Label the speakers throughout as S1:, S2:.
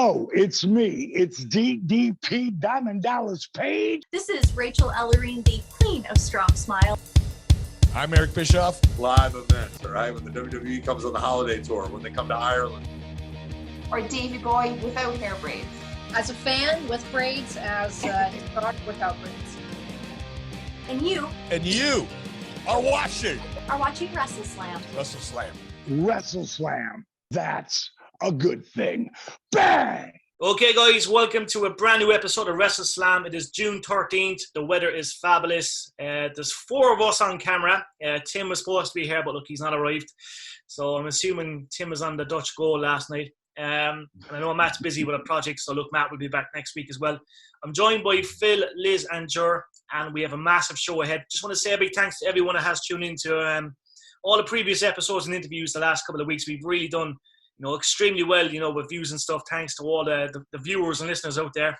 S1: Oh, it's me. It's DDP Diamond Dallas Page.
S2: This is Rachel Ellering, the Queen of Strong Smile.
S3: I'm Eric Bischoff.
S4: Live events, all right? When the WWE comes on the holiday tour, when they come to Ireland.
S5: Or Davey Boy without hair braids.
S6: As a fan with braids, as his daughter without braids.
S2: And you
S3: are watching
S2: WrestleSlam.
S1: WrestleSlam. That's a good thing. Bang!
S7: Okay, guys, welcome to a brand new episode of WrestleSlam. It is June 13th. The weather is fabulous. There's 4 of us on camera. Tim was supposed to be here, but look, he's not arrived. So I'm assuming Tim was on the Dutch goal last night. And I know Matt's busy with a project, so look, Matt will be back next week as well. I'm joined by Phil, Liz and Ger, and we have a massive show ahead. Just want to say a big thanks to everyone that has tuned into all the previous episodes and interviews the last couple of weeks. We've really done extremely well, with views and stuff, thanks to all the viewers and listeners out there.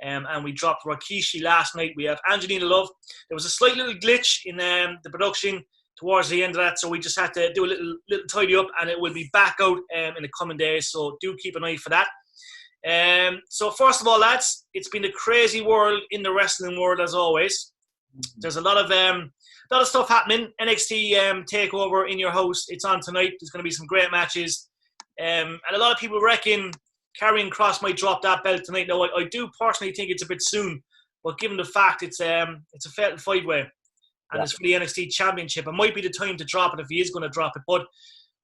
S7: And we dropped Rikishi last night. We have Angelina Love. There was a slight little glitch in the production towards the end of that, so we just had to do a little tidy up, and it will be back out in the coming days, so do keep an eye for that. So first of all, lads, it's been a crazy world in the wrestling world as always. There's a lot of stuff happening. NXT takeover in your house. It's on tonight. There's going to be some great matches. And a lot of people reckon Karrion Kross might drop that belt tonight. Now, I do personally think it's a bit soon, but given the fact it's a fatal 5-way and it's for the NXT Championship, it might be the time to drop it if he is going to drop it. But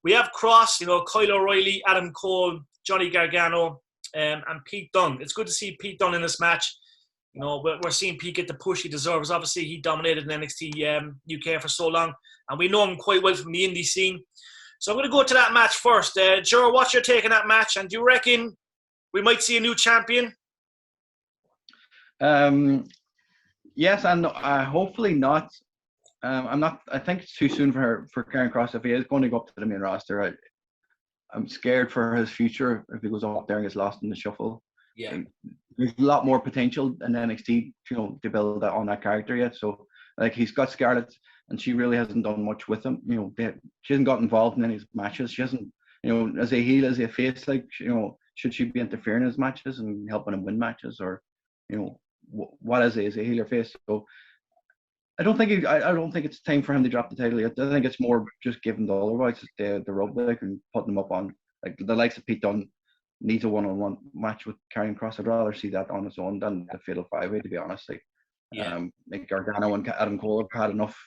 S7: we have Kross, Kyle O'Reilly, Adam Cole, Johnny Gargano, and Pete Dunne. It's good to see Pete Dunne in this match. We're seeing Pete get the push he deserves. Obviously, he dominated in NXT UK for so long, and we know him quite well from the indie scene. So I'm going to go to that match first. Ger, what's your take on that match? And do you reckon we might see a new champion?
S8: Yes, and hopefully not. I think it's too soon for Karrion Kross if he is going to go up to the main roster. I'm scared for his future if he goes up there and gets lost in the shuffle.
S7: Yeah,
S8: there's a lot more potential in NXT, to build on that character yet. So, he's got Scarlett, and she really hasn't done much with him. She hasn't got involved in any of his matches. She hasn't, as a heel, as a face, should she be interfering in his matches and helping him win matches, or, what is he as a heel or face? So, I don't think it's time for him to drop the title yet. I think it's more just giving the other guys the rub and putting them up on the likes of Pete Dunne. Needs a one-on-one match with Karrion Kross. I'd rather see that on its own than the Fatal 5-way, to be honest. Gargano and Adam Cole have had enough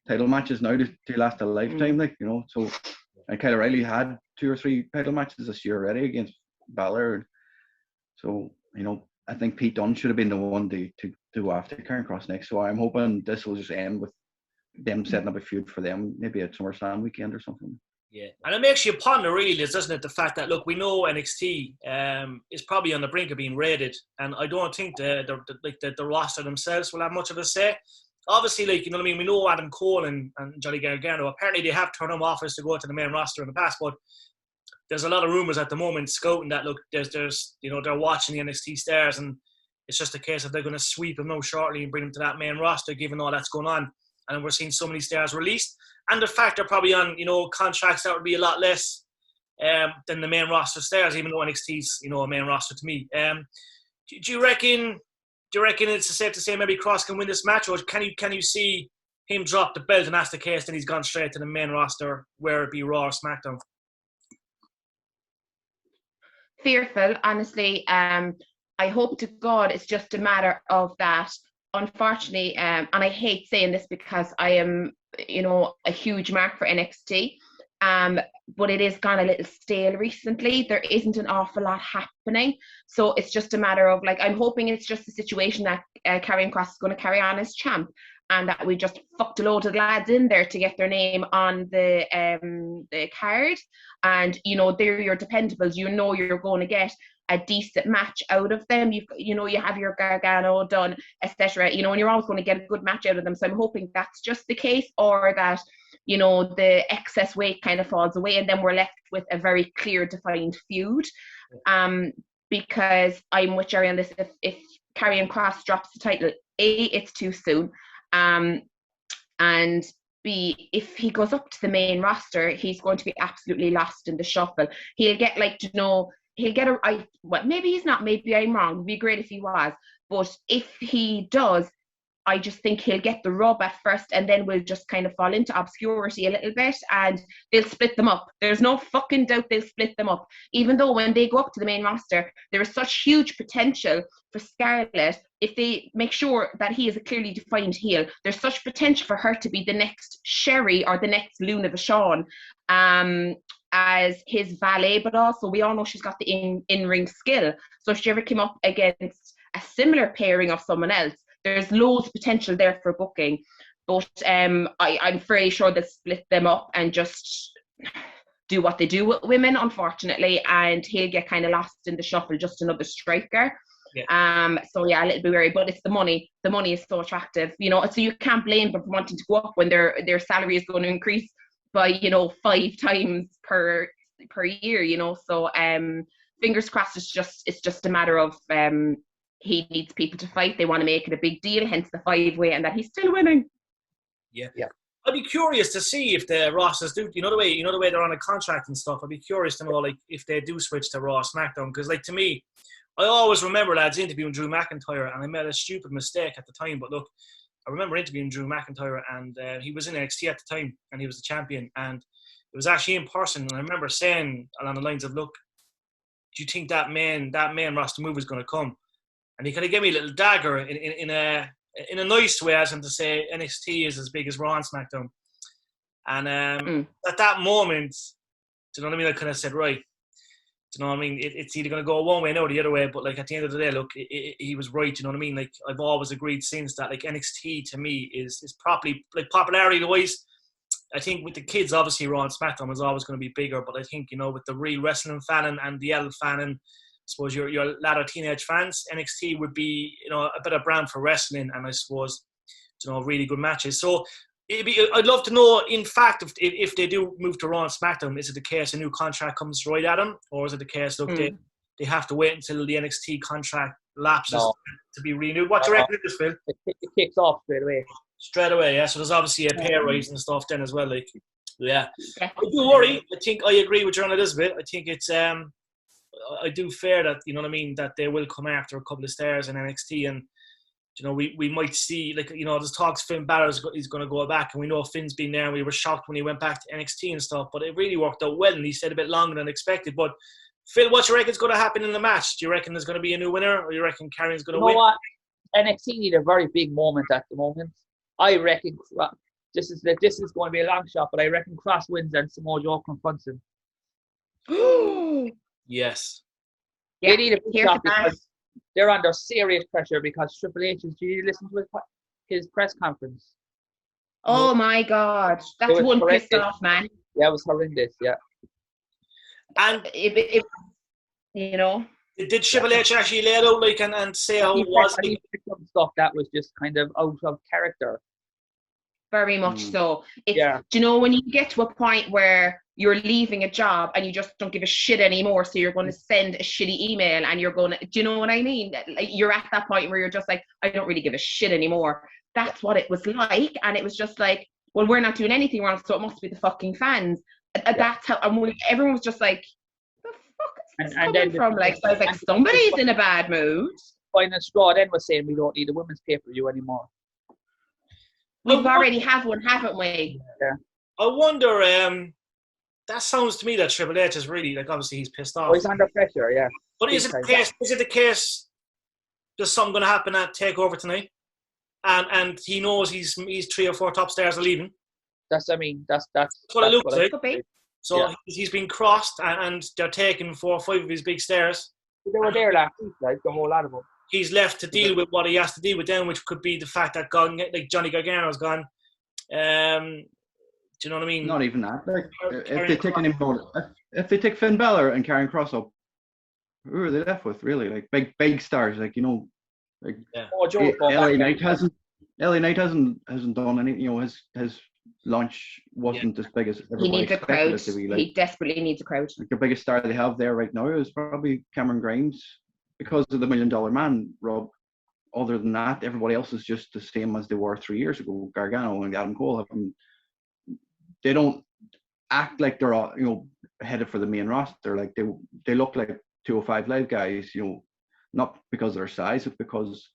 S8: title matches now to last a lifetime. So, and Kyle O'Reilly had 2 or 3 title matches this year already against Balor. So, I think Pete Dunne should have been the one to go after Karrion Kross next. So I'm hoping this will just end with them setting up a feud for them, maybe at SummerSlam weekend or something.
S7: Yeah, and it makes you ponder, really, doesn't it? The fact that, look, we know NXT is probably on the brink of being raided, and I don't think the roster themselves will have much of a say. Obviously, we know Adam Cole and Johnny Gargano. Apparently, they have turned them offers to go to the main roster in the past, but there's a lot of rumors at the moment scouting that, look, there's they're watching the NXT stars, and it's just a case of they're going to sweep them out shortly and bring them to that main roster, given all that's going on. And we're seeing so many stars released. And the fact they're probably on, contracts that would be a lot less than the main roster stars, even though NXT's, a main roster to me. Do you reckon it's safe to say maybe Kross can win this match, or can you see him drop the belt, and that's the case, then he's gone straight to the main roster, where it be Raw or SmackDown?
S5: Fearful, honestly. I hope to God it's just a matter of that. Unfortunately, and I hate saying this because I am, a huge mark for NXT, but it is gone a little stale recently. There isn't an awful lot happening. So it's just a matter of, I'm hoping it's just a situation that Karrion Kross is going to carry on as champ, and that we just fucked a load of lads in there to get their name on the card. And, they're your dependables. You're going to get a decent match out of them. You have your Gargano done, etc. And you're always going to get a good match out of them. So I'm hoping that's just the case, or that, the excess weight kind of falls away, and then we're left with a very clear, defined feud. Because I'm with Jerry on this. If Karrion Kross drops the title, A, it's too soon. And B, if he goes up to the main roster, he's going to be absolutely lost in the shuffle. He'll get he'll get well, maybe he's not, maybe I'm wrong. It'd be great if he was. But if he does, I just think he'll get the rub at first, and then we'll just kind of fall into obscurity a little bit, and they'll split them up. There's no fucking doubt they'll split them up. Even though when they go up to the main roster, there is such huge potential for Scarlett. If they make sure that he is a clearly defined heel, there's such potential for her to be the next Sherry or the next Luna Vachon as his valet, but also we all know she's got the in-ring skill. So if she ever came up against a similar pairing of someone else, there's loads of potential there for booking. But I'm very sure they'll split them up and just do what they do with women, unfortunately, and he'll get kind of lost in the shuffle, just another striker. Yeah. So yeah, a little bit worried, but it's the money. The money is so attractive, you know, so you can't blame them for wanting to go up when their salary is going to increase by, you know, 5 times per year, you know. So fingers crossed. It's just a matter of he needs people to fight. They want to make it a big deal, hence the 5-way, and that he's still winning.
S7: Yeah. I'd be curious to see if the rosters do, you know the way they're on a contract and stuff. I'd be curious to know, like, if they do switch to Raw SmackDown, because, like, to me, I always remember lads interviewing Drew McIntyre, and I made a stupid mistake at the time. But look, I remember interviewing Drew McIntyre, and he was in NXT at the time, and he was the champion, and it was actually in person. And I remember saying along the lines of, "Look, do you think that main roster move is going to come?" And he kind of gave me a little dagger in a nice way, as in to say NXT is as big as Raw and SmackDown. And at that moment, do you know what I mean? I kind of said, right. Do you know what I mean? It's either going to go one way or the other way. But like at the end of the day, look, he was right. You know what I mean? Like I've always agreed since that, like NXT to me is properly, like popularity wise. I think with the kids, obviously Raw and SmackDown is always going to be bigger. But I think, you know, with the real wrestling fan and the adult fan and I suppose your latter teenage fans, NXT would be, you know, a better brand for wrestling, and I suppose, you know, really good matches. So I'd love to know, in fact, if they do move to Raw and SmackDown, is it the case a new contract comes right at them, or is it the case, look, they have to wait until the NXT contract lapses to be renewed? What do you reckon of this, Phil?
S9: It kicks off straight away.
S7: Straight away, yeah. So there's obviously a pay rise and stuff then as well. Like, yeah. I do worry. I think I agree with you on it a bit. I think it's I do fear that, you know what I mean, that they will come after a couple of stars in NXT, and you know, we might see, like, you know, there's talks Finn Balor is going to go back, and we know Finn's been there, and we were shocked when he went back to NXT and stuff, but it really worked out well, and he stayed a bit longer than expected. But Phil, what do you reckon is going to happen in the match? Do you reckon there's going to be a new winner, or do you reckon Karrion's going to win?
S9: You know what? NXT need a very big moment at the moment. I reckon this is going to be a long shot, but I reckon Cross wins and Samoa Joe confronts him.
S7: Yes.
S9: They need a big shot because they're under serious pressure because Triple H is. Did you listen to his press conference?
S5: Oh my God, that's one pissed off, man.
S9: Yeah, it was horrendous. Yeah,
S7: and
S5: it you know,
S7: did Triple H actually lay it out like and say how it was?
S9: Some stuff that was just kind of out of character.
S5: Very much so. Do
S9: yeah.
S5: you know, when you get to a point where you're leaving a job and you just don't give a shit anymore, so you're going to send a shitty email and you're going to, do you know what I mean? Like, you're at that point where you're just like, I don't really give a shit anymore. That's what it was like. And it was just like, well, we're not doing anything wrong, so it must be the fucking fans. That's how, and everyone was just like, the fuck is this coming from? Like, so I was like, somebody's in a bad mood.
S9: Final straw then was saying we don't need a women's pay-per-view anymore.
S5: We've already have one, haven't we?
S9: Yeah.
S7: I wonder, that sounds to me that Triple H is really, like, obviously he's pissed off.
S9: Oh, he's under pressure, yeah.
S7: But is it the case there's something going to happen at TakeOver tonight? And he knows he's 3 or 4 top stars are leaving?
S9: That's what
S7: it looks like.
S5: Okay.
S7: So he's been crossed and they're taking 4 or 5 of his big stars.
S9: They were there last week, like, the whole lot of them.
S7: He's left to deal with what he has to deal with then, which could be the fact that Johnny Gargano's gone. Do you know what I mean?
S8: Not even that. Like, if they take Finn Balor and Karrion Kross up, who are they left with, really? Like big stars, like, you know, like LA Knight hasn't done any. You know, his launch wasn't as big as everybody expected it to be. Like,
S5: he desperately needs a crowd.
S8: Like, the biggest star they have there right now is probably Cameron Grimes, because of the $1 Million Man, Rob. Other than that, everybody else is just the same as they were 3 years ago. Gargano and Adam Cole they don't act like they're all, you know, headed for the main roster. Like, they look like 205 Live guys, not because of their size, but because,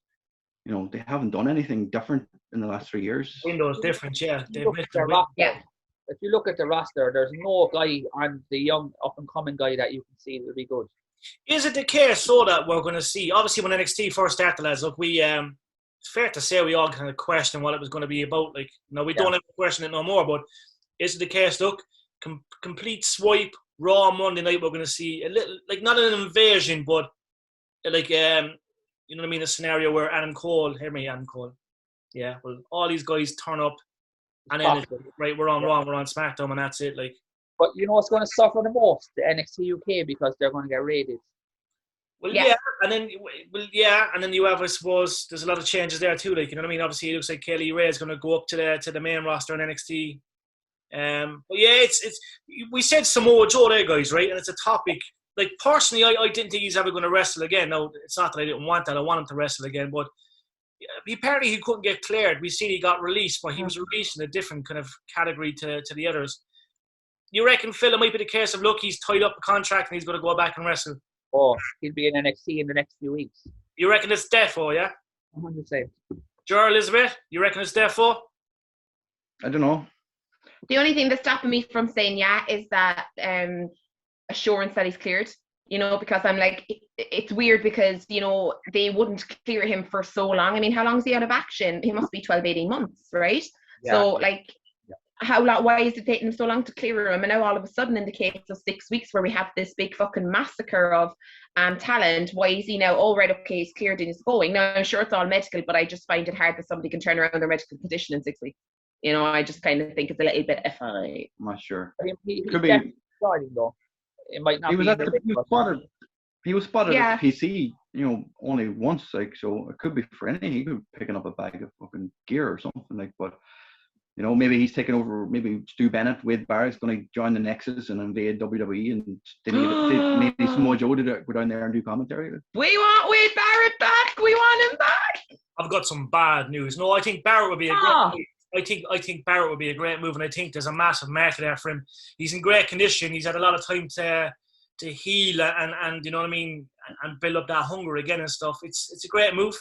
S8: they haven't done anything different in the last 3 years.
S7: Window's different, yeah.
S9: If you look at the roster, there's no guy on the young up-and-coming guy that you can see will be good.
S7: Is it the case so that we're going to see, obviously when NXT first started, lads, look, it's fair to say we all kind of questioned what it was going to be about. Like, we don't have to question it no more, but is it the case, look, complete swipe, Raw Monday night, we're going to see a little, like, not an invasion, but like, you know what I mean, a scenario where Adam Cole, yeah, well, all these guys turn up, and then it's, right, we're on Raw, we're on SmackDown, and that's it, like.
S9: But you know what's going to suffer the most? The NXT UK, because they're going to get raided.
S7: Well, yeah, and then you have, I suppose, there's a lot of changes there too. Like, you know what I mean? Obviously, it looks like Kelly Ray is going to go up to the main roster in NXT. But yeah, it's we said Samoa Joe there, guys, right? And it's a topic. Like, personally, I didn't think he's ever going to wrestle again. No, it's not that I didn't want that. I want him to wrestle again, but apparently he couldn't get cleared. We seen he got released, but he was released in a different kind of category to the others. You reckon, Phil, it might be the case of, look, he's tied up a contract and he's going to go back and wrestle?
S9: Oh, he'll be in NXT in the next few weeks.
S7: You reckon it's defo, yeah?
S9: 100%.
S7: Ger, Elizabeth, you reckon it's defo?
S8: I don't know.
S5: The only thing that's stopping me from saying yeah is that assurance that he's cleared. Because I'm like, it's weird because, they wouldn't clear him for so long. I mean, how long is he out of action? He must be 12, 18 months, right? Yeah. So, like, how long? Why is it taking him so long to clear him? And now all of a sudden, in the case of 6 weeks, where we have this big fucking massacre of talent, why is he now? Oh, right, okay, he's cleared and he's going. Now, I'm sure it's all medical, but I just find it hard that somebody can turn around their medical condition in 6 weeks. I just kind of think it's a little bit iffy.
S8: I'm not sure.
S9: He could be starting though. It might not.
S8: He was spotted at the PC, only once, like, so it could be for anything. He could be picking up a bag of fucking gear or something, like, but. Maybe he's taking over. Maybe Stu Bennett, Wade Barrett's going to join the Nexus and invade WWE, and maybe Samoa Joe to go down there and do commentary.
S5: We want Wade Barrett back. We want him back.
S7: I've got some bad news. No, I think Barrett would be a great move. I think Barrett would be a great move, and I think there's a massive market there for him. He's in great condition. He's had a lot of time to heal and you know what I mean, and build up that hunger again and stuff. It's a great move.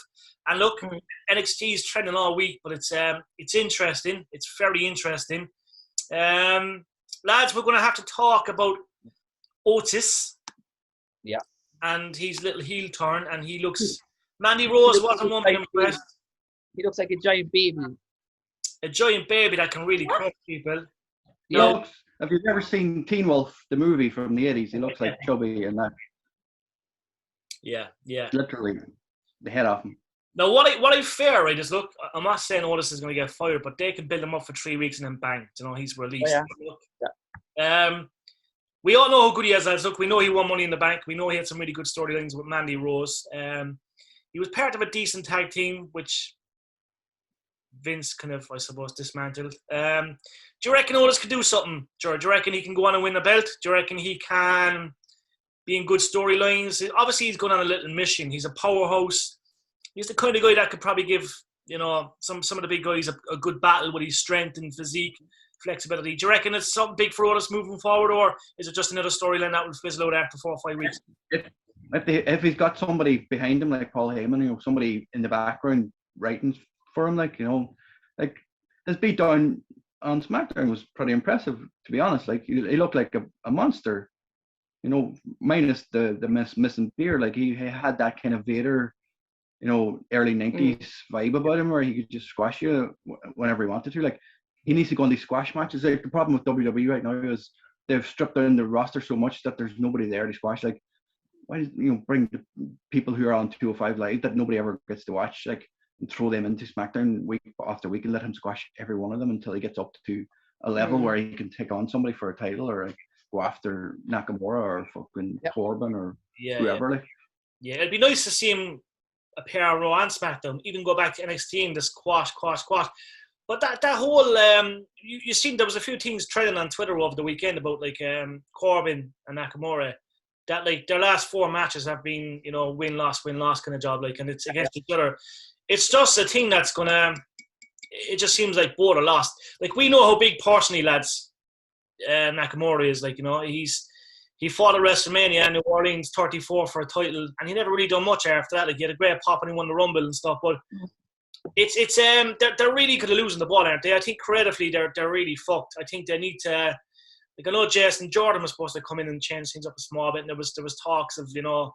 S7: And look, NXT is trending all week, but it's interesting. It's very interesting. Lads, we're going to have to talk about Otis.
S9: Yeah.
S7: And his little heel turn, and he looks. Mandy Rose wasn't one bit impressed.
S9: He looks like a giant baby.
S7: A giant baby that can really crush people.
S8: Have you ever seen Teen Wolf, the movie from the 80s? He looks like chubby and that.
S7: Yeah.
S8: Literally, the head off him.
S7: Now, what I fear, right, is, look, I'm not saying Otis is going to get fired, but they can build him up for 3 weeks and then bang, he's released.
S9: Oh, yeah.
S7: We all know how good he is, lads. Look, we know he won Money in the Bank. We know he had some really good storylines with Mandy Rose. He was part of a decent tag team, which Vince kind of, I suppose, dismantled. Do you reckon Otis could do something, George? Do you reckon he can go on and win the belt? Do you reckon he can be in good storylines? Obviously, he's going on a little mission. He's a powerhouse. He's the kind of guy that could probably give, some of the big guys a good battle with his strength and physique, flexibility. Do you reckon it's something big for Otis moving forward, or is it just another storyline that will fizzle out after 4 or 5 weeks?
S8: If he's got somebody behind him like Paul Heyman, somebody in the background writing for him, like his beatdown on SmackDown was pretty impressive, to be honest. Like, he looked like a monster, minus the missing beer. Like, he had that kind of Vader, early 90s vibe about him, where he could just squash you whenever he wanted to. Like, he needs to go on these squash matches. Like, the problem with WWE right now is they've stripped down the roster so much that there's nobody there to squash. Like, why bring the people who are on 205 Live that nobody ever gets to watch, like, and throw them into SmackDown week after week and let him squash every one of them until he gets up to a level where he can take on somebody for a title, or like, go after Nakamura or fucking Corbin or whoever. Like,
S7: it'd be nice to see him appear on Raw and SmackDown, even go back to NXT and just quash. But that whole you seen there was a few things trending on Twitter over the weekend about like Corbin and Nakamura, that like their last 4 matches have been win loss kind of job, like, and it's against each other. It's just a thing that's gonna. It just seems like both are lost. Like, we know how big personally, lads, Nakamura is. Like, he fought at WrestleMania in New Orleans 34 for a title, and he never really done much after that. Like, he had a great pop and he won the Rumble and stuff, but they're really good at losing the ball, aren't they? I think creatively they're really fucked. I think they need to, like, I know Jason Jordan was supposed to come in and change things up a small bit, and there was talks of, you know,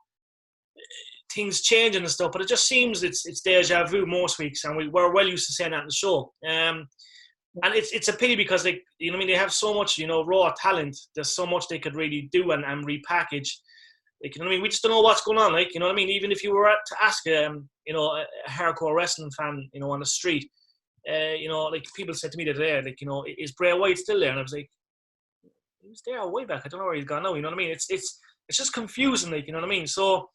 S7: things changing and stuff, but it just seems it's deja vu most weeks, and we're well used to saying that in the show. And it's a pity because they, you know what I mean, they have so much, you know, raw talent. There's so much they could really do and repackage. Like, you know what I mean? We just don't know what's going on. Like, you know what I mean? Even if you were to ask, you know, a hardcore wrestling fan, you know, on the street, you know, like, people said to me today, like, you know, is Bray Wyatt still there? And I was like, he was there way back. I don't know where he's gone now. You know what I mean? It's just confusing. Like, you know what I mean? So.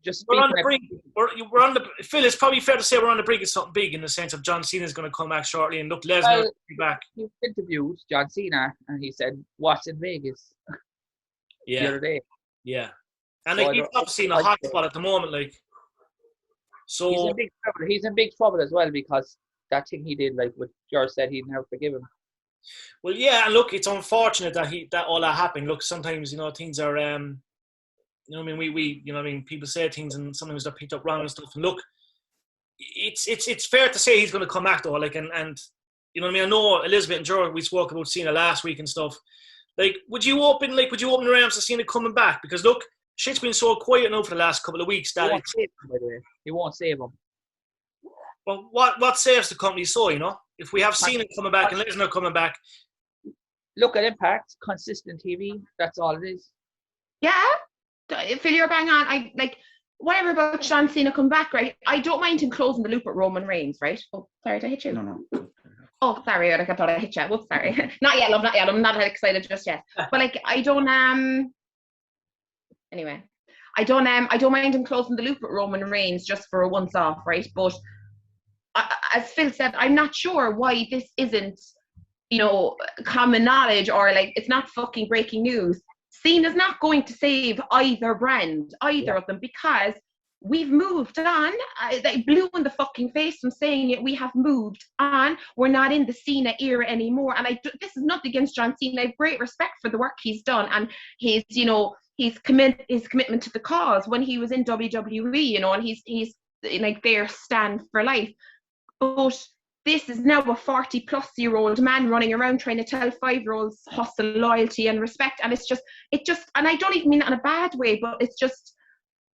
S9: Just
S7: we're on the brink. We're on the. Phil, it's probably fair to say we're on the brink of something big in the sense of John Cena's going to come back shortly, and look, Lesnar will be back.
S9: He interviewed John Cena, and he said, "What's in Vegas?"
S7: Yeah.
S9: The other day.
S7: Yeah, and
S9: So
S7: like, he's obviously in a hot spot at the moment. Like, so
S9: he's in big trouble. He's in big trouble as well because that thing he did, like what George said, he'd never forgive him.
S7: Well, yeah, and look, it's unfortunate that all that happened. Look, sometimes, you know, things are. You know what I mean? We you know what I mean? People say things and sometimes they're picked up wrong and stuff. And look, it's fair to say he's going to come back though. Like, and you know what I mean? I know Elizabeth and George, we spoke about Cena last week and stuff. Like, would you open your arms to Cena coming back? Because look, shit's been so quiet now for the last couple of weeks that
S9: He won't save him.
S7: Well, what saves the company? So, you know, if we have Cena coming back and Lesnar coming back,
S9: look at Impact, consistent TV. That's all it is.
S5: Yeah. Phil, you're bang on. I like whatever about John Cena come back, right? I don't mind him closing the loop with Roman Reigns, right? Oh, sorry, did I hit you?
S8: No.
S5: Oh, sorry, I thought I hit you. Whoops, sorry. Not yet, love, not yet. I'm not that excited just yet. But like, I don't anyway, I don't mind him closing the loop with Roman Reigns just for a once off, right? But as Phil said, I'm not sure why this isn't, you know, common knowledge, or like, it's not fucking breaking news. Cena's not going to save either brand, of them, because we've moved on. They blew in the fucking face from saying it. We have moved on. We're not in the Cena era anymore. And this is nothing against John Cena. I have great respect for the work he's done and his, you know, his commitment to the cause when he was in WWE, you know, and he's like their stand for life. But this is now a 40-plus-year-old man running around trying to tell 5-year-olds hustle, loyalty, and respect. And it just, and I don't even mean that in a bad way, but it's just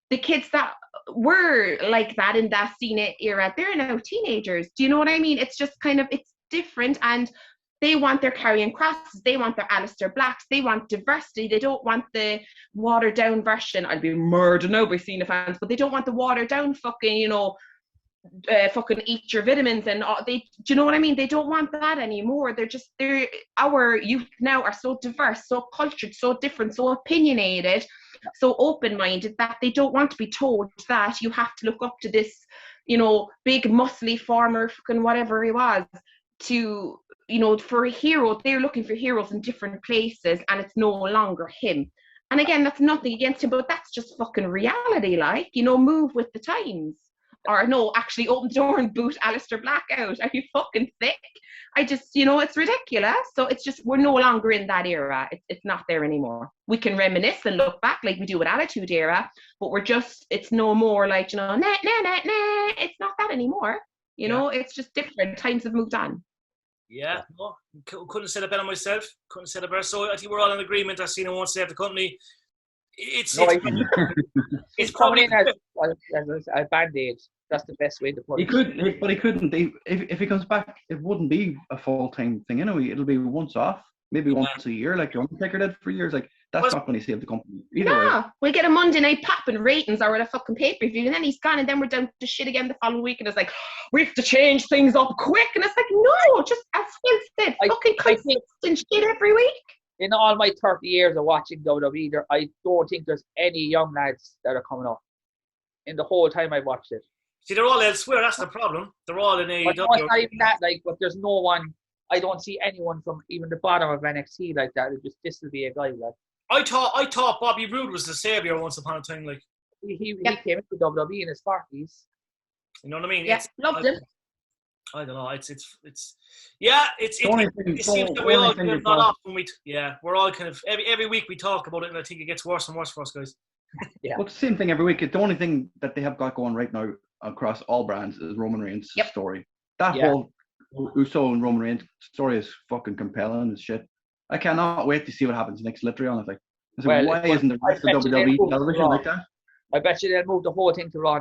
S5: the kids that were like that in that Cena era, they're now teenagers. Do you know what I mean? It's just kind of, it's different, and they want their Karrion Krosses, they want their Aleister Blacks, they want diversity. They don't want the watered down version. I'd be murdered now by Cena fans, but they don't want the watered down fucking, you know, fucking eat your vitamins and all. Do you know what I mean? They don't want that anymore. Our youth now are so diverse, so cultured, so different, so opinionated, so open-minded, that they don't want to be told that you have to look up to this, you know, big muscly farmer fucking whatever he was to, you know, for a hero. They're looking for heroes in different places, and it's no longer him. And again, that's nothing against him, but that's just fucking reality. Like, you know, move with the times. Or no, actually open the door and boot Aleister Black out. Are you fucking sick? I just, you know, it's ridiculous. So it's just, we're no longer in that era. It's not there anymore. We can reminisce and look back like we do with Attitude Era, but it's no more like, you know, nah. It's not that anymore. You know, it's just different. Times have moved on.
S7: Yeah, no, couldn't have said it better myself. Couldn't have said it better. So I think we're all in agreement that Cena won't save the company. It's
S9: coming in as a band-aid. That's the best way to put it.
S8: He couldn't. If he comes back, it wouldn't be a full-time thing anyway. It'll be once off, maybe once a year, like the Undertaker did for years. Like, that's not going to save the company either way.
S5: We'll get a Monday night pop and ratings or a fucking pay-per-view, and then he's gone, and then we're down to shit again the following week, and it's like, we have to change things up quick, and it's like, no, just as Phil said, fucking consistent shit every week.
S9: In all my 30 years of watching WWE, I don't think there's any young lads that are coming up. In the whole time I've watched it.
S7: See, they're all elsewhere. That's the problem. They're all in AEW.
S9: But no, it's not even that. Like, but there's no one. I don't see anyone from even the bottom of NXT like that. This will be a guy. Like,
S7: I thought Bobby Roode was the savior once upon a time. Like,
S9: he came into WWE in his 40s.
S7: You know what I mean?
S5: Yeah, loved him.
S7: I don't know. It's yeah. It seems that we all kind of not off when we're all kind of every week we talk about it, and I think it gets worse and worse for us guys.
S8: Yeah. Well, it's the same thing every week. The only thing that they have got going right now across all brands is Roman Reigns' story. That whole Uso and Roman Reigns story is fucking compelling as shit. I cannot wait to see what happens next. Literally, honestly, why isn't the rest of WWE television like that?
S9: I bet you they'll move the whole thing to Raw.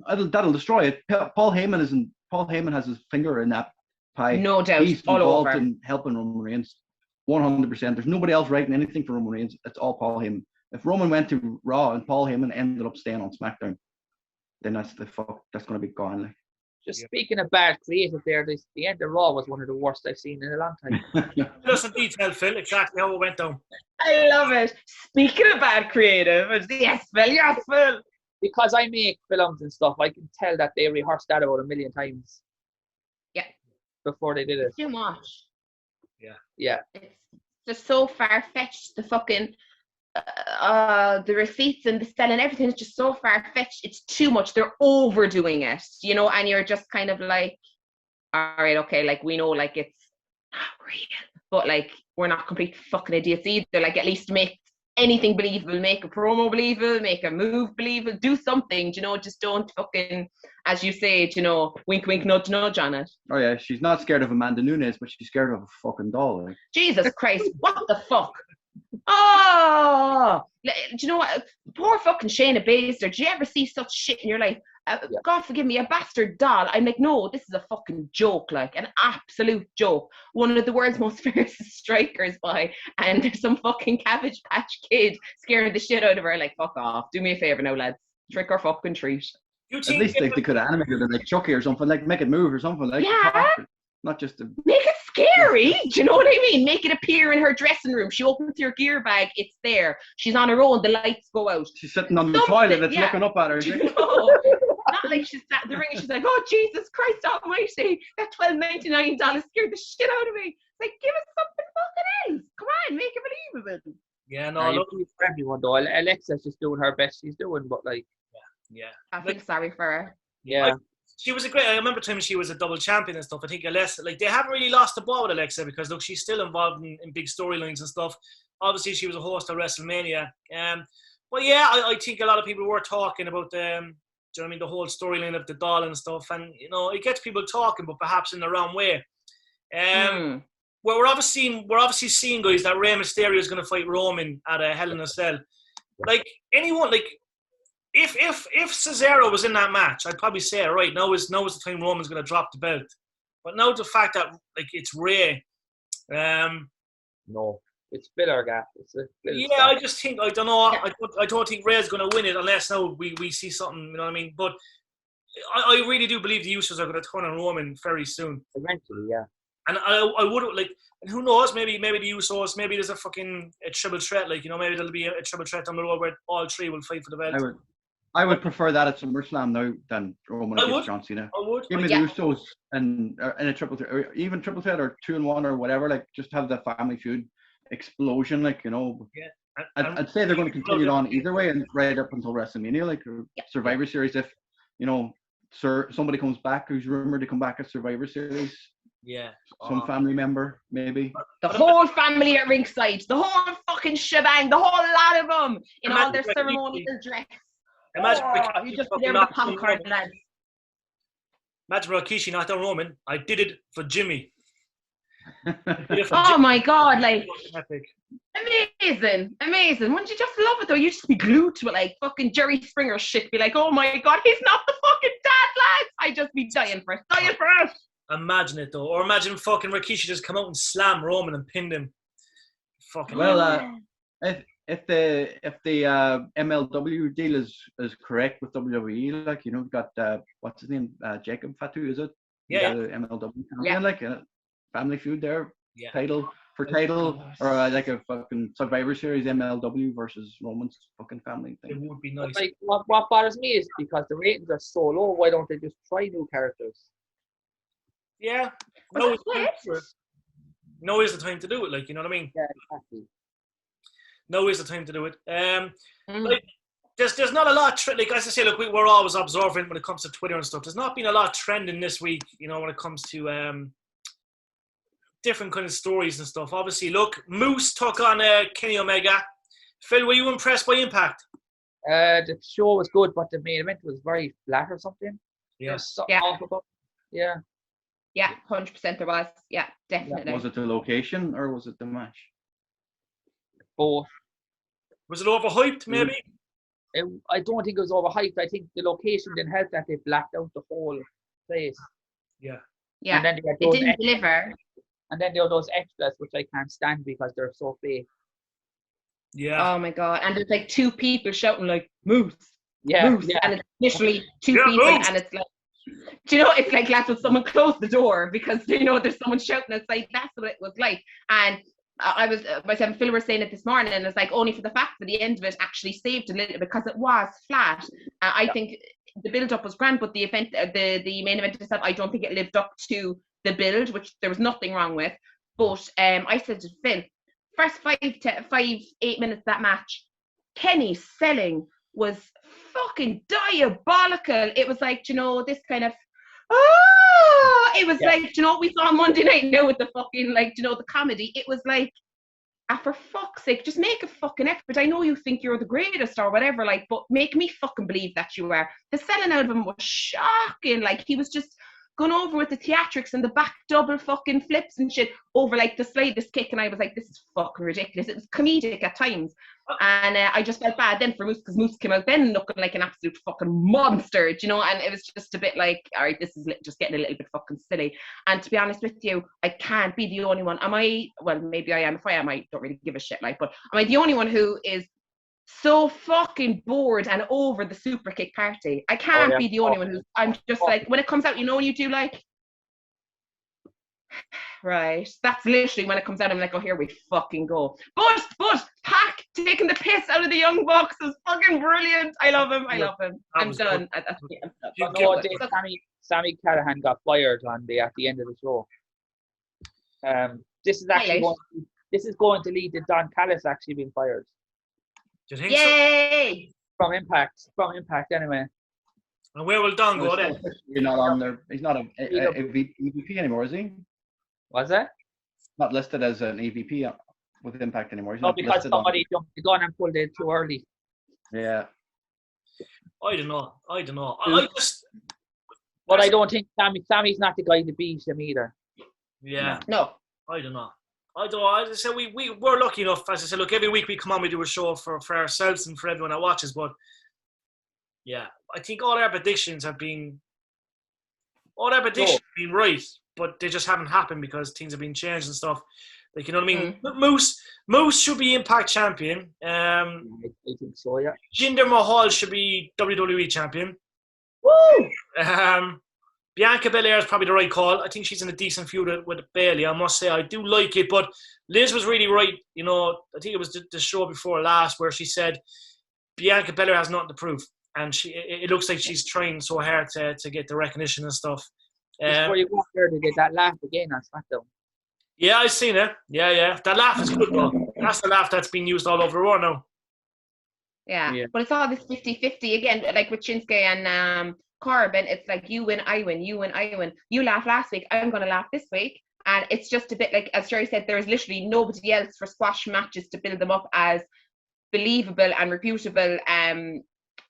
S8: That'll destroy it. Paul Heyman has his finger in that pie.
S5: No doubt.
S8: He's involved in helping Roman Reigns 100%. There's nobody else writing anything for Roman Reigns. It's all Paul Heyman. If Roman went to Raw and Paul Heyman ended up staying on SmackDown, then that's going to be gone. Like.
S9: Just speaking of bad creative there, the end of Raw was one of the worst I've seen in a long time.
S7: Just in detail, Phil, exactly how it went down.
S5: I love it. Speaking of bad creative, yes, Phil.
S9: Because I make films and stuff, I can tell that they rehearsed that about 1 million times.
S5: Yeah.
S9: Before they did it.
S5: Too much.
S9: Yeah.
S5: It's just so far-fetched, the fucking... the receipts and the selling, everything is just so far-fetched. It's too much. They're overdoing it, and you're just kind of like, all right, okay, like we know, like it's not real, but like we're not complete fucking idiots either. Like at least make anything believable, make a promo believable, make a move believable, do something, just don't fucking, as you say, wink, wink, nudge, nudge on it.
S8: Oh yeah, she's not scared of Amanda Nunes, but she's scared of a fucking doll. Like.
S5: Jesus Christ, what the fuck? Oh, do you know what? Poor fucking Shayna Baszler. Did you ever see such shit in your life? God forgive me, a bastard doll. I'm like, no, this is a fucking joke, like an absolute joke. One of the world's most fiercest strikers by, and there's some fucking Cabbage Patch Kid scaring the shit out of her. Like, fuck off. Do me a favor now, lads. Trick or fucking treat.
S8: At least they could have animated it like Chucky or something, like make it move or something, like not just
S5: make it scary. Do you know what I mean? Make it appear in her dressing room. She opens her gear bag, it's there. She's on her own, the lights go out.
S8: She's sitting on the toilet, it's looking up at her.
S5: Not like she's sat in the ring and she's like, oh Jesus Christ almighty, that $12.99 scared the shit out of me. It's like, give us something fucking else. Come on, make it believable.
S7: Yeah, no, look
S9: for everyone though. Alexa's just doing her best she's doing, but like
S5: I feel sorry for her.
S9: Yeah.
S7: She was I remember time she was a double champion and stuff. I think Alexa, like they haven't really lost the ball with Alexa because look, she's still involved in big storylines and stuff. Obviously, she was a host of WrestleMania. But yeah, I think a lot of people were talking about do you know what I mean, the whole storyline of the doll and stuff, and it gets people talking, but perhaps in the wrong way. Well, we're obviously seeing guys that Rey Mysterio is going to fight Roman at a Hell in a Cell. Like anyone, like. If Cesaro was in that match, I'd probably say, all right, now is the time Roman's going to drop the belt. But now the fact that like it's Rey,
S9: no, it's filler gap.
S7: I just think I don't know. I don't think Rey's going to win it unless now we see something. You know what I mean? But I really do believe the Usos are going to turn on Roman very soon.
S9: Eventually, yeah.
S7: And I would like, and who knows? Maybe the Usos. Maybe there's a triple threat. Like maybe there'll be a triple threat on the road where all three will fight for the belt.
S8: I would prefer that at SummerSlam now than Roman against John Cena.
S7: I would.
S8: Give me the Usos and in a triple threat, or even triple threat, or 2-1 or whatever. Like just have the family feud explosion. Like
S7: Yeah.
S8: I'd say they're going to continue it on either way and right up until WrestleMania, like Survivor Series. If somebody comes back who's rumored to come back at Survivor Series.
S7: Yeah.
S8: Some family member, maybe.
S5: The whole family at ringside. The whole fucking shebang. The whole lot of them in all their ceremonial dress.
S7: Imagine
S5: you just there with the popcorn, lads.
S7: Imagine Rikishi not done Roman. I did it for Jimmy.
S5: Oh my God, like
S7: epic.
S5: Amazing. Wouldn't you just love it though? You'd just be glued to it like fucking Jerry Springer shit. Be like, oh my God, he's not the fucking dad, lads. I'd just be dying for it.
S7: Imagine it though. Or imagine fucking Rikishi just come out and slam Roman and pinned him. Fucking
S8: if the MLW deal is correct with WWE, like we've got what's his name, Jacob Fatu, is it?
S7: Yeah.
S8: The MLW champion, like a family feud there.
S7: Yeah.
S8: Title or like a fucking Survivor Series MLW versus Roman's fucking family thing.
S7: It would be nice.
S9: Like what bothers me is because the ratings are so low. Why don't they just try new characters?
S7: Yeah. No is the time to do it. Like, you know what I mean?
S9: Yeah, exactly.
S7: Now is the time to do it. Like, there's not a lot like as I say, look, we're always observant when it comes to Twitter and stuff. There's not been a lot trending this week, you know, when it comes to different kind of stories and stuff. Obviously, look, Moose took on Kenny Omega. Phil, were you impressed by Impact?
S9: The show was good, but the main event was very flat or something.
S7: Yeah.
S9: There's something off about it. Yeah.
S5: Yeah, 100% there was. Yeah, definitely.
S8: Was it the location or was it the match?
S9: Both.
S7: Was it overhyped, maybe?
S9: I don't think it was overhyped. I think the location didn't help that they blacked out the whole place.
S7: Yeah.
S5: Yeah,
S9: and then they had
S5: it
S9: those
S5: didn't deliver.
S9: And then there were those extras, which I can't stand because they're so fake.
S7: Yeah.
S5: Oh my God. And there's like two people shouting like, Moose.
S9: Yeah.
S5: Moose.
S9: Yeah.
S5: And it's literally two
S7: Yeah,
S5: people.
S7: Moose.
S5: And it's like, do you know, it's like lads when someone closed the door because, you know, there's someone shouting outside. That's what it was like. And I was, myself and Phil were saying it this morning, and it's like only for the fact that the end of it actually saved a little because it was flat. I think the build-up was grand, but the event, the main event itself, I don't think it lived up to the build, which there was nothing wrong with. But I said to Phil, first 8 minutes of that match, Kenny's selling was fucking diabolical. It was like, you know, this kind of, it was like, you know what we saw on Monday night now with the fucking, like, you know, the comedy. It was like, for fuck's sake, just make a fucking effort. I know you think you're the greatest or whatever, like, but make me fucking believe that you are. The selling out of him was shocking. Like, he was just gone over with the theatrics and the back double fucking flips and shit over like the slightest kick, and I was like, this is fucking ridiculous. It was comedic at times, and I just felt bad then for Moose, because Moose came out then looking like an absolute fucking monster, do you know, and it was just a bit like, all right, this is just getting a little bit fucking silly. And to be honest with you, I can't be the only one. Am I? Well, maybe I am. If I am, I don't really give a shit, like, but am I the only one who is so fucking bored and over the super kick party? I can't be the only one who's, I'm just like, when it comes out, you know, when you do like, right, that's literally when it comes out, I'm like, oh, here we fucking go. But Pac taking the piss out of the Young Bucks is fucking brilliant. I love him. I'm done.
S9: Sammy Callahan got fired at the end of the show. This is actually going to lead to Don Callis actually being fired.
S7: Do you think
S5: Yay!
S7: so?
S9: From Impact anyway.
S7: And where will Don go then?
S8: You're not on there. He's not a EVP anymore, is he?
S9: Was that?
S8: Not listed as an EVP with Impact anymore. He's
S9: No,
S8: not
S9: because
S8: listed
S9: somebody jumped the gun and pulled it too early.
S8: Yeah.
S7: I don't know.
S9: But I don't think Sammy's not the guy to beat him either.
S7: Yeah.
S5: No.
S7: I don't know. I said we're lucky enough. As I said, look, every week we come on, we do a show for ourselves and for everyone that watches. But yeah, I think all our predictions have been right, but they just haven't happened because things have been changed and stuff. Like, you know what I mean? Moose should be Impact champion.
S9: I think so. Yeah.
S7: Jinder Mahal should be WWE champion.
S5: Woo!
S7: Bianca Belair is probably the right call. I think she's in a decent feud with Bayley. I must say, I do like it. But Liz was really right. You know, I think it was the show before last where she said Bianca Belair has nothing to prove, and it looks like she's trying so hard to get the recognition and stuff.
S9: Before you go there to get that laugh again on SmackDown.
S7: Yeah, I've seen it. Yeah. That laugh is good though. That's the laugh that's been used all over the world now.
S5: Yeah. But it's all this 50-50 again, like with Shinsuke and Corbin. It's like you win, I win, you win, I win. You laughed last week, I'm going to laugh this week. And it's just a bit like, as Jerry said, there is literally nobody else for squash matches to build them up as believable and reputable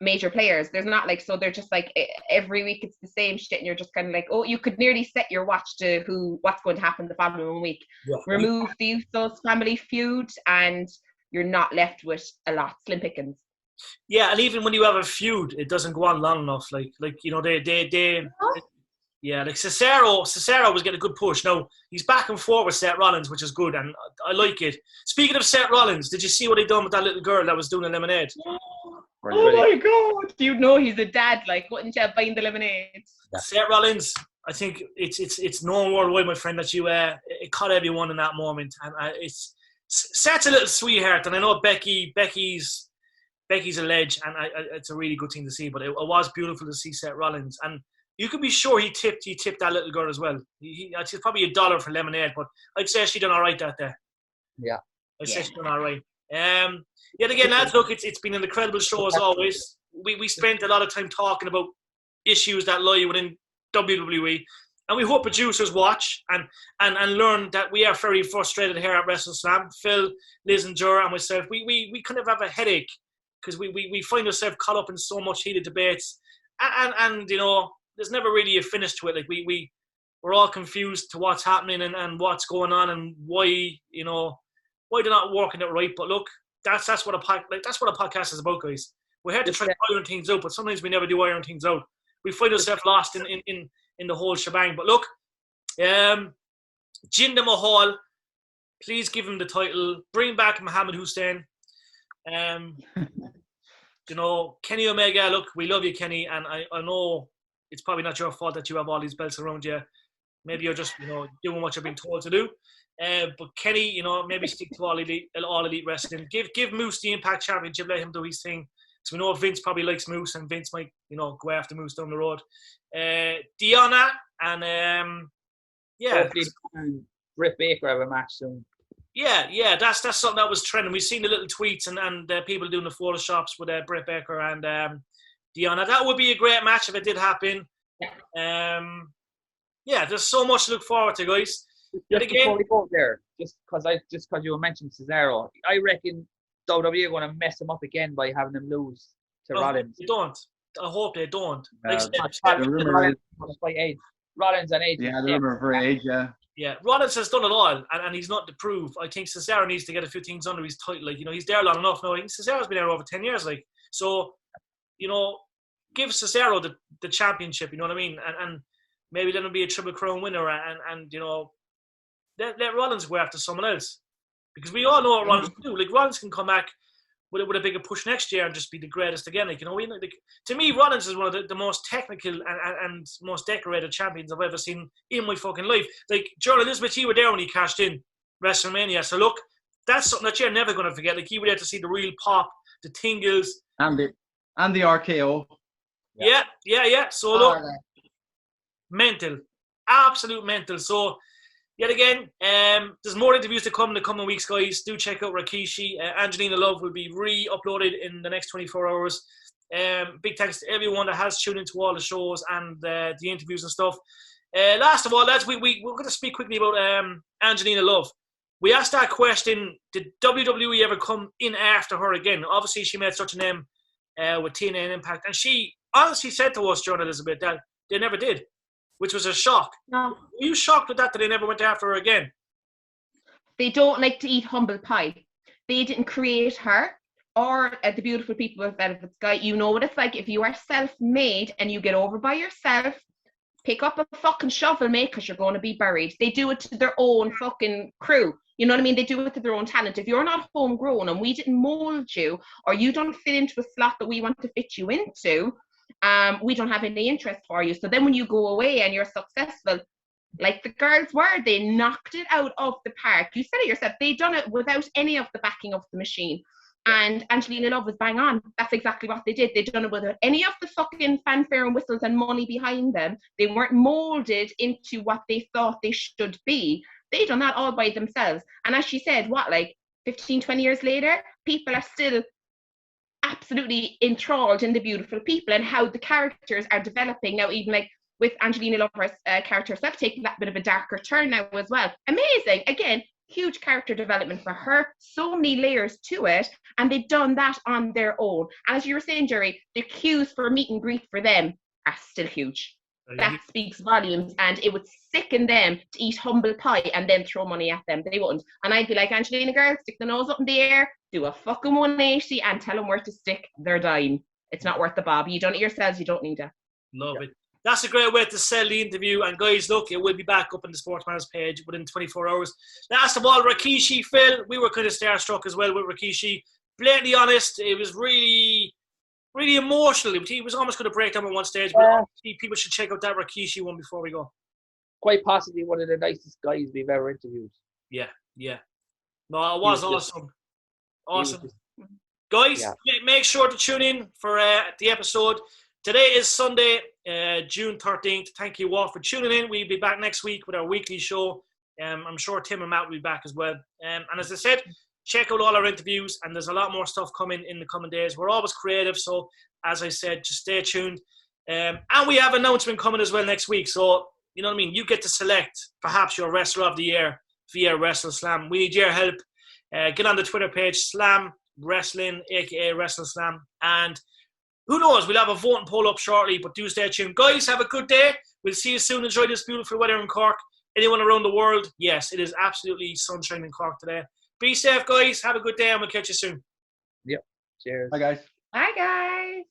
S5: major players. There's not like, so they're just like every week it's the same shit, and you're just kind of like, oh, you could nearly set your watch to what's going to happen the following week. Yeah. Remove those family feuds and you're not left with a lot, slim pickings.
S7: Yeah, and even when you have a feud, it doesn't go on long enough. Like you know, they yeah, like Cesaro was getting a good push. Now he's back and forth with Seth Rollins, which is good, and I like it. Speaking of Seth Rollins, did you see what they done with that little girl that was doing the lemonade?
S5: Oh my God! You know he's a dad. Like, wouldn't you buying the lemonade?
S7: Yeah. Seth Rollins, I think it's known worldwide, my friend, that it caught everyone in that moment, and it's Seth's a little sweetheart, and I know Becky's a ledge, and it's a really good thing to see. But it was beautiful to see Seth Rollins, and you could be sure he tipped that little girl as well. It's probably $1 for lemonade, but I'd say she done all right that day.
S9: Yeah,
S7: I'd say she done all right. Yet again, lads, look, it's been an incredible show as always. We spent a lot of time talking about issues that lie within WWE, and we hope producers watch and learn that we are very frustrated here at WrestleSlam. Phil, Liz and Ger and myself, we kind of have a headache because we find ourselves caught up in so much heated debates, and you know, there's never really a finish to it. Like we're all confused to what's happening and what's going on and why they're not working it right. But look, that's what a podcast is about, guys. We're here to try to iron things out, but sometimes we never do iron things out. We find ourselves lost in the whole shebang. But look, Jinder Mahal, please give him the title. Bring back Muhammad Hussein. You know, Kenny Omega, look, we love you, Kenny, and I know it's probably not your fault that you have all these belts around you. Maybe you're just, doing what you're being told to do. But Kenny, maybe stick to all elite wrestling. Give Moose the Impact Championship. Let him do his thing. Because we know Vince probably likes Moose, and Vince might, go after Moose down the road. Deonna and
S9: hopefully Britt Baker have a match soon.
S7: Yeah, that's something that was trending. We've seen the little tweets and people doing the photoshops with Britt Baker and Deonna. That would be a great match if it did happen. There's so much to look forward to, guys.
S9: Just before we go there, just because you were mentioning Cesaro, I reckon WWE are going to mess him up again by having him lose to Rollins.
S7: They don't. I hope they don't.
S9: Rollins and Edge.
S8: Yeah, the rumor for Edge, yeah.
S7: Yeah, Rollins has done it all, and he's not to prove. I think Cesaro needs to get a few things under his title. Like, he's there long enough now. I think Cesaro's been there over 10 years. Like, so, give Cesaro the championship, you know what I mean? And maybe let him be a Triple Crown winner and let Rollins go after someone else. Because we all know what Rollins can do. Like, Rollins can come back with a bigger push next year and just be the greatest again. Like, to me, Rollins is one of the most technical and most decorated champions I've ever seen in my fucking life. Like, Jordan Elizabeth, you were there when he cashed in WrestleMania. So look, that's something that you're never going to forget. Like, you were there to see the real pop, the tingles.
S8: And the RKO.
S7: Yeah. So look, mental. Absolute mental. So, yet again, there's more interviews to come in the coming weeks, guys. Do check out Rikishi. Angelina Love will be re-uploaded in the next 24 hours. Big thanks to everyone that has tuned into all the shows and the interviews and stuff. Last of all, lads, we're going to speak quickly about Angelina Love. We asked that question, did WWE ever come in after her again? Obviously, she made such a name with TNA and Impact. And she honestly said to us, Jordan Elizabeth, that they never did, which was a shock.
S5: No.
S7: Were you shocked with that they never went after her again?
S5: They don't like to eat humble pie. They didn't create her or the beautiful people with Velvet Sky. You know what it's like if you are self-made and you get over by yourself, pick up a fucking shovel, mate, because you're going to be buried. They do it to their own fucking crew. You know what I mean? They do it to their own talent. If you're not homegrown and we didn't mold you, or you don't fit into a slot that we want to fit you into, we don't have any interest for you. So then when you go away and you're successful, like the girls were, they knocked it out of the park. You said it yourself. They done it without any of the backing of the machine. And Angelina Love was bang on. That's exactly what they did. They done it without any of the fucking fanfare and whistles and money behind them. They weren't molded into what they thought they should be. They done that all by themselves. And as she said, 15, 20 years later, people are still absolutely enthralled in the beautiful people and how the characters are developing now, even like with Angelina Love's character herself taking that bit of a darker turn now as well. Amazing. Again, huge character development for her, so many layers to it, and they've done that on their own. And as you were saying, Jerry, the queues for meet and greet for them are still huge. That speaks volumes, and it would sicken them to eat humble pie and then throw money at them. They wouldn't. And I'd be like, Angelina girl, stick the nose up in the air, do a fucking 180 and tell them where to stick their dime. It's not worth the bob. You done it yourselves, you don't need it.
S7: Love it. That's a great way to sell the interview. And guys, look, it will be back up on the Sports Matters page within 24 hours. Last of all, Rikishi, Phil, we were kind of starstruck as well with Rikishi. Blatantly honest, it was really emotional. He was almost going to break down at one stage, but people should check out that Rikishi one before we go.
S9: Quite possibly one of the nicest guys we've ever interviewed.
S7: Yeah. No, it was awesome. Awesome. Guys, make sure to tune in for the episode. Today is Sunday, June 13th. Thank you all for tuning in. We'll be back next week with our weekly show. I'm sure Tim and Matt will be back as well. And as I said, check out all our interviews, and there's a lot more stuff coming in the coming days. We're always creative, so as I said, just stay tuned. And we have an announcement coming as well next week, so you know what I mean? You get to select perhaps your Wrestler of the Year via WrestleSlam. We need your help. Get on the Twitter page, Slam Wrestling, aka WrestleSlam, and who knows, we'll have a voting poll up shortly, but do stay tuned. Guys, have a good day. We'll see you soon. Enjoy this beautiful weather in Cork. Anyone around the world? Yes, it is absolutely sunshine in Cork today. Be safe, guys. Have a good day, and we'll catch you soon.
S9: Yep. Cheers.
S8: Bye, guys.
S5: Bye, guys.